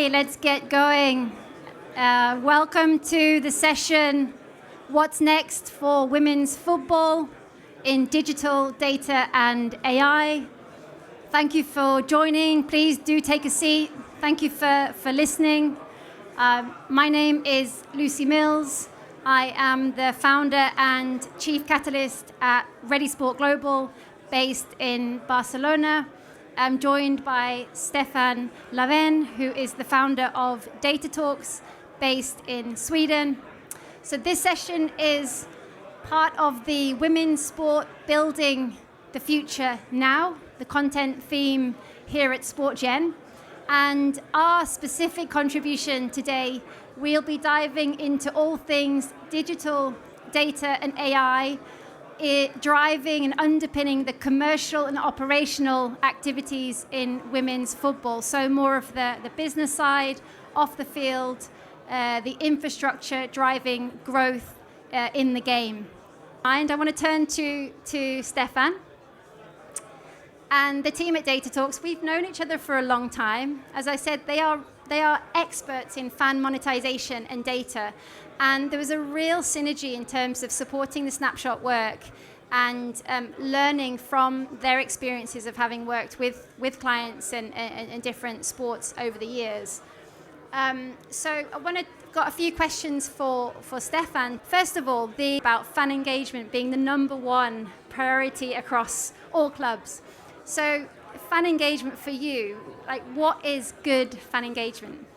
Okay, let's get going. Welcome to the session, What's Next for Women's Football in Digital Data and AI. Thank you for joining. Please do take a seat. Thank you for listening. My name is Lucy Mills. I am the founder and chief catalyst at Ready Sport Global, based in Barcelona. I'm joined by Stefan Lavén, who is the founder of Data Talks, based in Sweden. So this session is part of the Women's Sport Building the Future Now, the content theme here at SportGen. And our specific contribution today, we'll be diving into all things digital, data and AI, driving and underpinning the commercial and operational activities in women's football. So more of the business side, off the field, the infrastructure driving growth in the game. And I want to turn to Stefan and the team at Data Talks. We've known each other for a long time. As I said, they are experts in fan monetization and data. And there was a real synergy in terms of supporting the snapshot work and learning from their experiences of having worked with clients and different sports over the years. So got a few questions for Stefan. First of all, about fan engagement being the number one priority across all clubs. So fan engagement for you, like what is good fan engagement?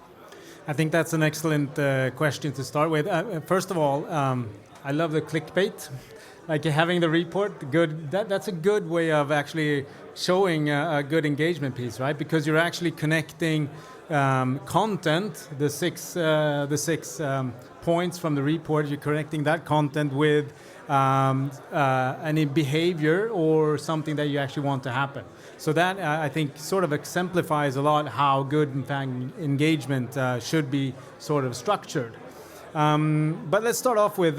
I think that's an excellent question to start with. First of all, I love the clickbait, like having the report. Good. That's a good way of actually showing a good engagement piece, right? Because you're actually connecting content, the six points from the report. You're connecting that content with any behavior or something that you actually want to happen. So that, I think, sort of exemplifies a lot how good fan engagement should be sort of structured. But let's start off with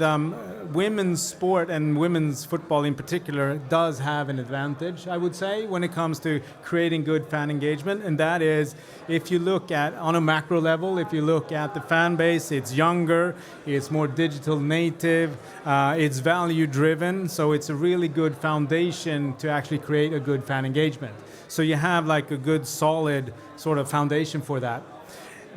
women's sport, and women's football in particular does have an advantage, I would say, when it comes to creating good fan engagement. And that is, if you look at, on a macro level, if you look at the fan base, it's younger, it's more digital native, it's value driven. So it's a really good foundation to actually create a good fan engagement. So you have like a good solid sort of foundation for that.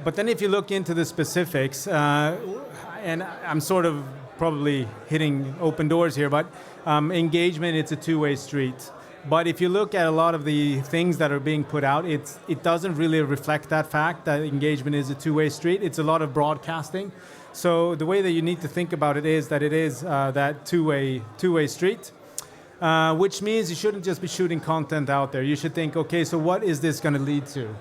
But then if you look into the specifics, and I'm sort of probably hitting open doors here, but engagement, it's a two-way street. But if you look at a lot of the things that are being put out, it doesn't really reflect that fact that engagement is a two-way street. It's a lot of broadcasting. So the way that you need to think about it is that two-way street, which means you shouldn't just be shooting content out there. You should think, okay, so what is this going to lead to?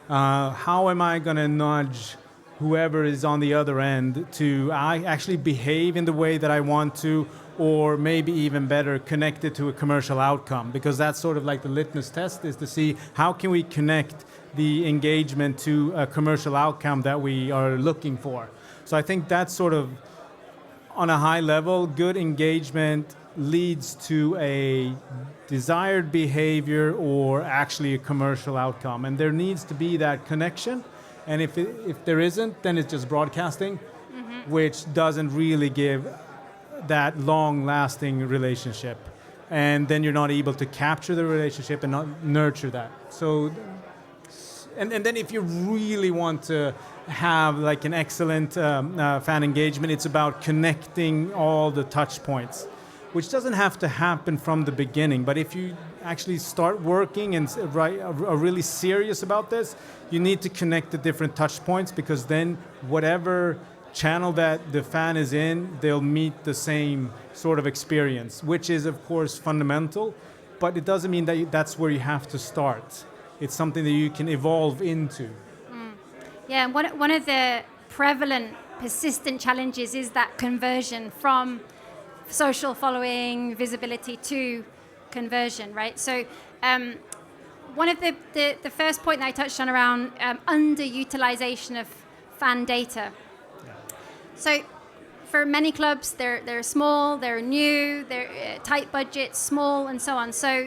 How am I going to nudge whoever is on the other end to actually behave in the way that I want to, or maybe even better, connect it to a commercial outcome? Because that's sort of like the litmus test, is to see how can we connect the engagement to a commercial outcome that we are looking for. So I think that's sort of, on a high level, good engagement leads to a desired behavior or actually a commercial outcome. And there needs to be that connection. And if there isn't, then it's just broadcasting, which doesn't really give that long-lasting relationship. And then you're not able to capture the relationship and not nurture that. So, and then if you really want to have like an excellent fan engagement, it's about connecting all the touch points, which doesn't have to happen from the beginning. But if you actually start working and are really serious about this, you need to connect the different touch points, because then whatever channel that the fan is in, they'll meet the same sort of experience, which is of course fundamental, but it doesn't mean that that's where you have to start. It's something that you can evolve into. Yeah, one of the prevalent, persistent challenges is that conversion from social following, visibility to conversion, right? So one of the first point that I touched on around underutilization of fan data. Yeah. So for many clubs, they're small, they're new, they're tight budgets, small, and so on. So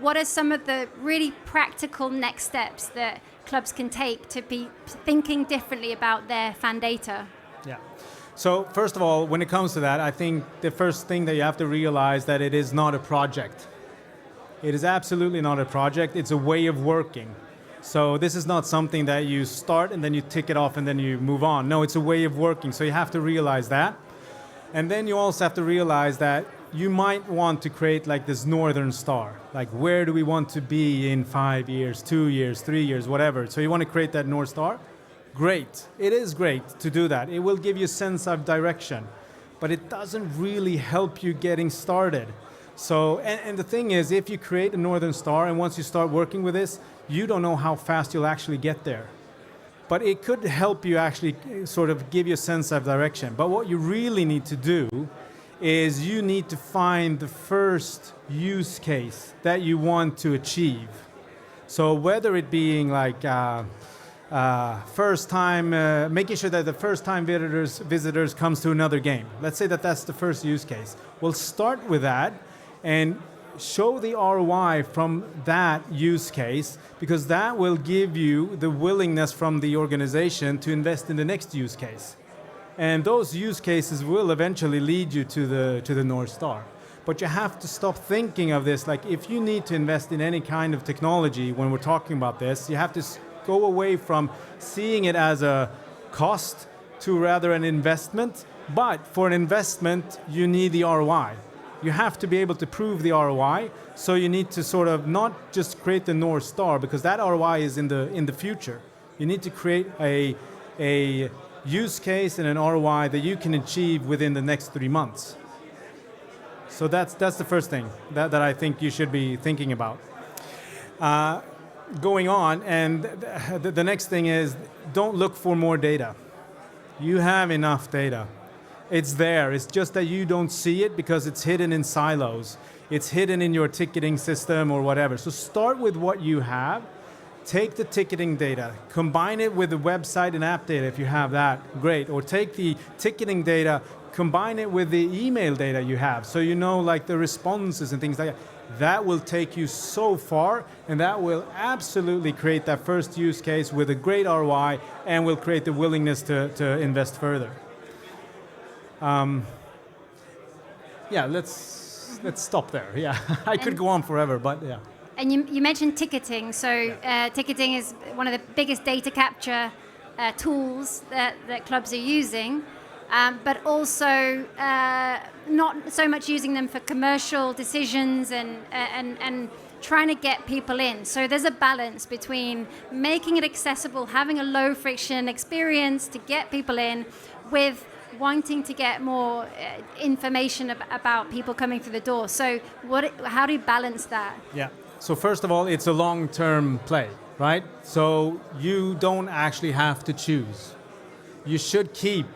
what are some of the really practical next steps that clubs can take to be thinking differently about their fan data? Yeah. So first of all, when it comes to that, I think the first thing that you have to realize that it is not a project. It is absolutely not a project. It's a way of working. So this is not something that you start and then you tick it off and then you move on. No, it's a way of working. So you have to realize that. And then you also have to realize that you might want to create like this northern star. Like, where do we want to be in 5 years, 2 years, 3 years, whatever. So you want to create that North Star? Great. It is great to do that. It will give you a sense of direction. But it doesn't really help you getting started. So, and the thing is, if you create a northern star and once you start working with this, you don't know how fast you'll actually get there. But it could help you actually sort of give you a sense of direction. But what you really need to do is you need to find the first use case that you want to achieve. So whether it being like first time, making sure that the first time visitors comes to another game. Let's say that that's the first use case. We'll start with that and show the ROI from that use case, because that will give you the willingness from the organization to invest in the next use case. And those use cases will eventually lead you to the North Star. But you have to stop thinking of this, like if you need to invest in any kind of technology when we're talking about this, you have to go away from seeing it as a cost to rather an investment. But for an investment, you need the ROI. You have to be able to prove the ROI, so you need to sort of not just create the North Star, because that ROI is in the future. You need to create a use case and an ROI that you can achieve within the next 3 months. So that's the first thing that I think you should be thinking about. Going on, and the next thing is, don't look for more data. You have enough data. It's there. It's just that you don't see it because it's hidden in silos. It's hidden in your ticketing system or whatever. So start with what you have. Take the ticketing data, combine it with the website and app data if you have that, great. Or take the ticketing data, combine it with the email data you have, so you know like the responses and things like that. That will take you so far, and that will absolutely create that first use case with a great ROI and will create the willingness to invest further. Yeah, let's stop there. Yeah, I could go on forever, but yeah. And you mentioned ticketing. So ticketing is one of the biggest data capture tools that clubs are using, but also not so much using them for commercial decisions and trying to get people in. So there's a balance between making it accessible, having a low friction experience to get people in, with wanting to get more information about people coming through the door. So how do you balance that? Yeah. So first of all, it's a long-term play, right? So you don't actually have to choose. You should keep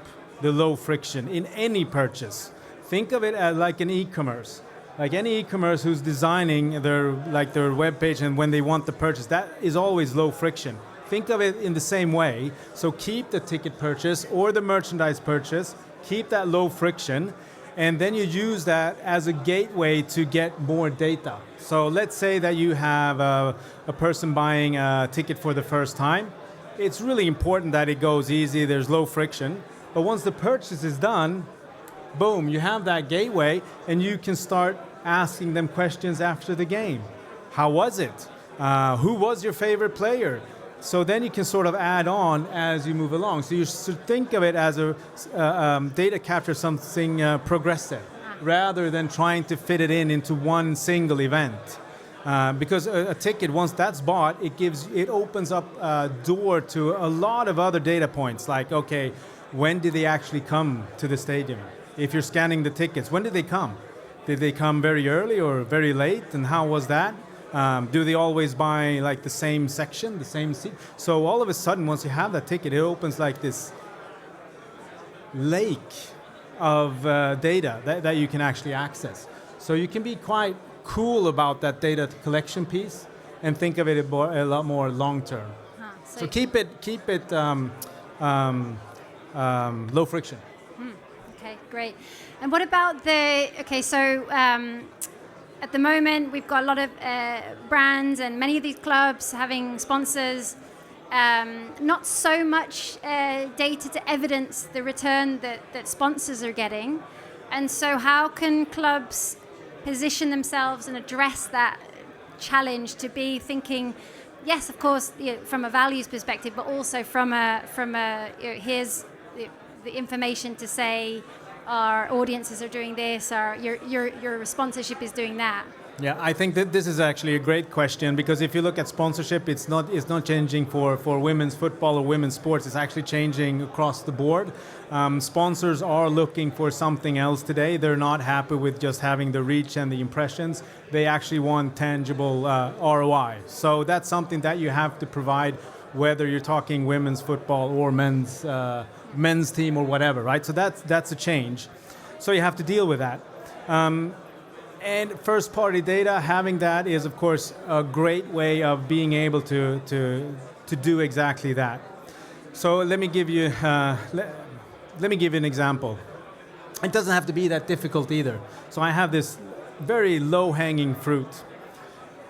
the low friction in any purchase. Think of it as like an e-commerce. Like any e-commerce who's designing their web page, and when they want the purchase, that is always low friction. Think of it in the same way. So keep the ticket purchase or the merchandise purchase, keep that low friction, and then you use that as a gateway to get more data. So let's say that you have a person buying a ticket for the first time. It's really important that it goes easy, there's low friction. But once the purchase is done, boom, you have that gateway, and you can start asking them questions after the game. How was it? Who was your favorite player? So then you can sort of add on as you move along. So you should think of it as a data capture, something progressive, rather than trying to fit it into one single event. Because a ticket, once that's bought, it opens up a door to a lot of other data points, like, okay, when did they actually come to the stadium? If you're scanning the tickets, when did they come? Did they come very early or very late, and how was that? Do they always buy like the same section, the same seat? So all of a sudden, once you have that ticket, it opens like this lake of data that you can actually access. So you can be quite cool about that data collection piece and think of it a lot more long term. So keep it low friction. Okay, great. And what about at the moment, we've got a lot of brands and many of these clubs having sponsors. not so much data to evidence the return that sponsors are getting. And so how can clubs position themselves and address that challenge to be thinking, yes, of course, from a values perspective, but also from a here's the information to say our audiences are doing this, or your sponsorship is doing that. Yeah, I think that this is actually a great question, because if you look at sponsorship, it's not changing for women's football or women's sports. It's actually changing across the board. Sponsors are looking for something else today. They're not happy with just having the reach and the impressions. They actually want tangible ROI. So that's something that you have to provide, whether you're talking women's football or men's team or whatever, right? So that's a change. So you have to deal with that. And first-party data, having that is, of course, a great way of being able to do exactly that. So let me give you an example. It doesn't have to be that difficult either. So I have this very low-hanging fruit.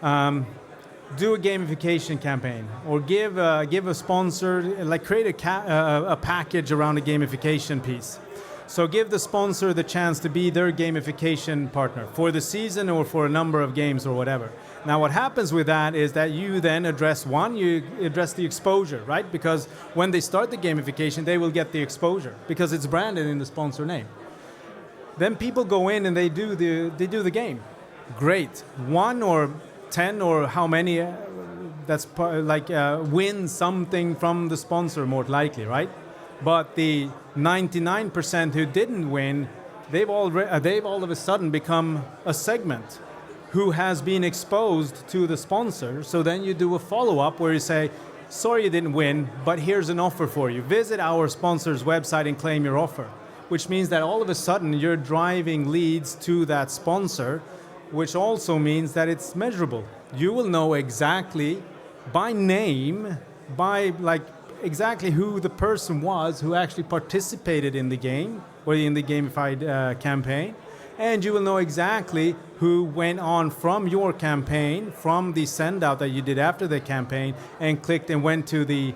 Do a gamification campaign, or give a sponsor, like create a package around a gamification piece. So give the sponsor the chance to be their gamification partner for the season or for a number of games or whatever. Now what happens with that is that you then address the exposure, right? Because when they start the gamification, they will get the exposure because it's branded in the sponsor name. Then people go in and they do the game. Great. 1 or 10 or how many win something from the sponsor more likely, right? But the 99% who didn't win, they've all of a sudden become a segment who has been exposed to the sponsor. So then you do a follow-up where you say, sorry you didn't win, but here's an offer for you. Visit our sponsor's website and claim your offer, which means that all of a sudden you're driving leads to that sponsor, which also means that it's measurable. You will know exactly by name, exactly who the person was who actually participated in the game or in the gamified campaign, and you will know exactly who went on from your campaign, from the send out that you did after the campaign, and clicked and went to the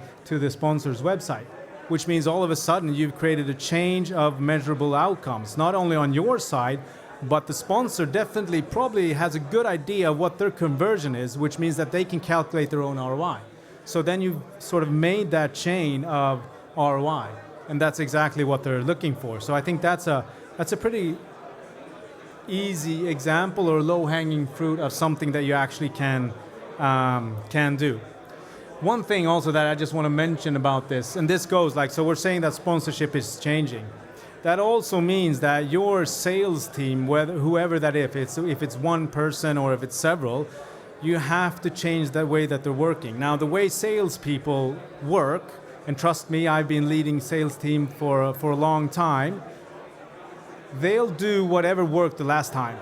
sponsor's website, which means all of a sudden you've created a change of measurable outcomes, not only on your side, but the sponsor definitely probably has a good idea of what their conversion is, which means that they can calculate their own ROI. So then you've sort of made that chain of ROI, and that's exactly what they're looking for. So I think that's a pretty easy example or low-hanging fruit of something that you actually can do. One thing also that I just want to mention about this, and this goes so we're saying that sponsorship is changing. That also means that your sales team, whoever that is, if it's one person or if it's several, you have to change the way that they're working. Now, the way salespeople work, and trust me, I've been leading sales team for a long time, they'll do whatever worked the last time.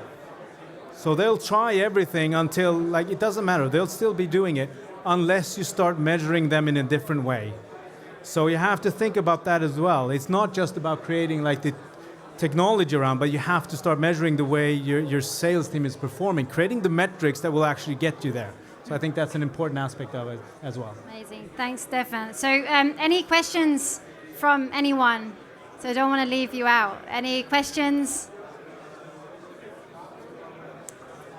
So they'll try everything until, it doesn't matter, they'll still be doing it unless you start measuring them in a different way. So you have to think about that as well. It's not just about creating the technology around, but you have to start measuring the way your sales team is performing, creating the metrics that will actually get you there. So I think that's an important aspect of it as well. Amazing. Thanks, Stefan. So any questions from anyone? So I don't want to leave you out. Any questions?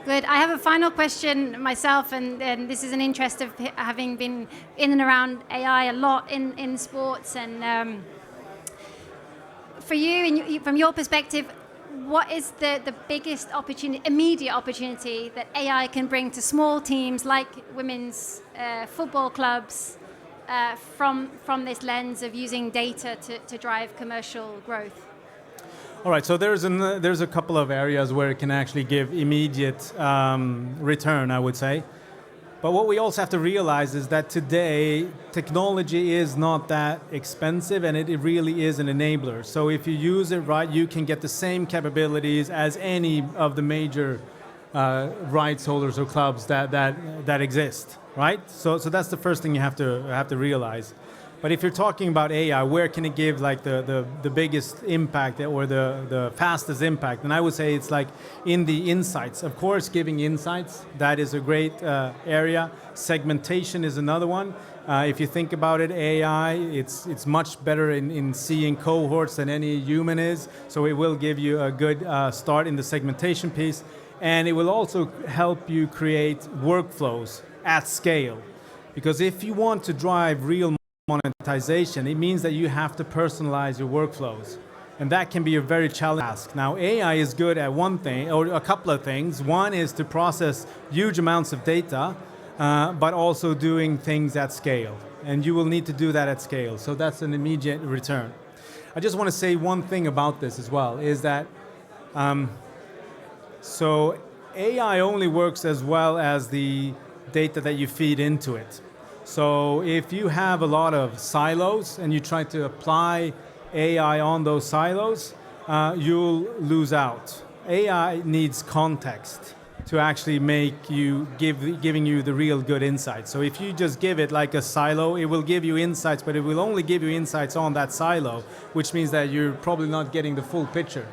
Good. I have a final question myself, and this is an interest of having been in and around AI a lot in sports. And for you, from your perspective, what is the biggest immediate opportunity that AI can bring to small teams like women's football clubs from this lens of using data to drive commercial growth? All right, so there's a couple of areas where it can actually give immediate return, I would say. But what we also have to realize is that today, technology is not that expensive, and it really is an enabler. So if you use it right, you can get the same capabilities as any of the major rights holders or clubs that exist, right? So that's the first thing you have to realize. But if you're talking about AI, where can it give like the biggest impact or the fastest impact? And I would say it's like in the insights. Of course, giving insights, that is a great area. Segmentation is another one. If you think about it, AI, it's much better in seeing cohorts than any human is. So it will give you a good start in the segmentation piece. And it will also help you create workflows at scale. Because if you want to drive real monetization, it means that you have to personalize your workflows. And that can be a very challenging task. Now, AI is good at one thing, or a couple of things. One is to process huge amounts of data, but also doing things at scale. And you will need to do that at scale. So that's an immediate return. I just want to say one thing about this as well, is that so AI only works as well as the data that you feed into it. So if you have a lot of silos and you try to apply AI on those silos, you'll lose out. AI needs context to actually make you giving you the real good insights. So if you just give it like a silo, it will give you insights, but it will only give you insights on that silo, which means that you're probably not getting the full picture.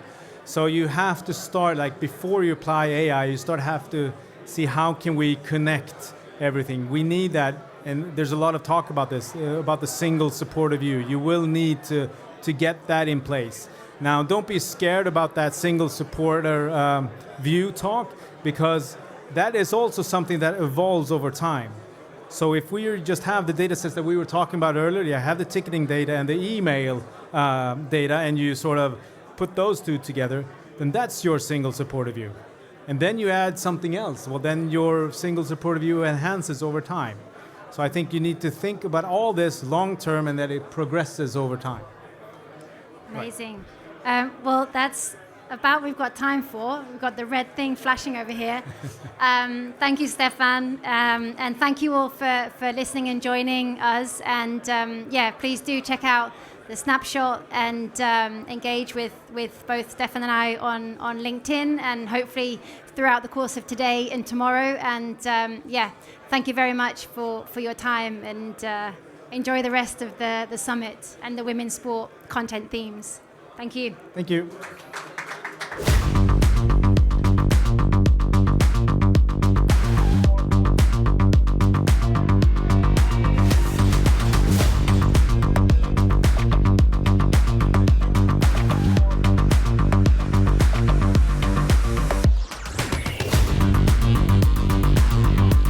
So you have to start, like before you apply AI, you have to see how can we connect everything. We need that, and there's a lot of talk about this, about the single supportive view. You will need to get that in place. Now, don't be scared about that single supporter view talk, because that is also something that evolves over time. So if we just have the data sets that we were talking about earlier, you have the ticketing data and the email data, and you sort of put those two together, then that's your single supportive view. And then you add something else, well then your single supportive view enhances over time. So I think you need to think about all this long term and that it progresses over time. Amazing. Well, that's about we've got time for. We've got the red thing flashing over here. Thank you, Stefan. And thank you all for listening and joining us. And yeah, please do check out the snapshot and engage with both Stefan and I on LinkedIn, and hopefully throughout the course of today and tomorrow. And yeah, thank you very much for your time, and enjoy the rest of the summit and the women's sport content themes. Thank you. Thank you.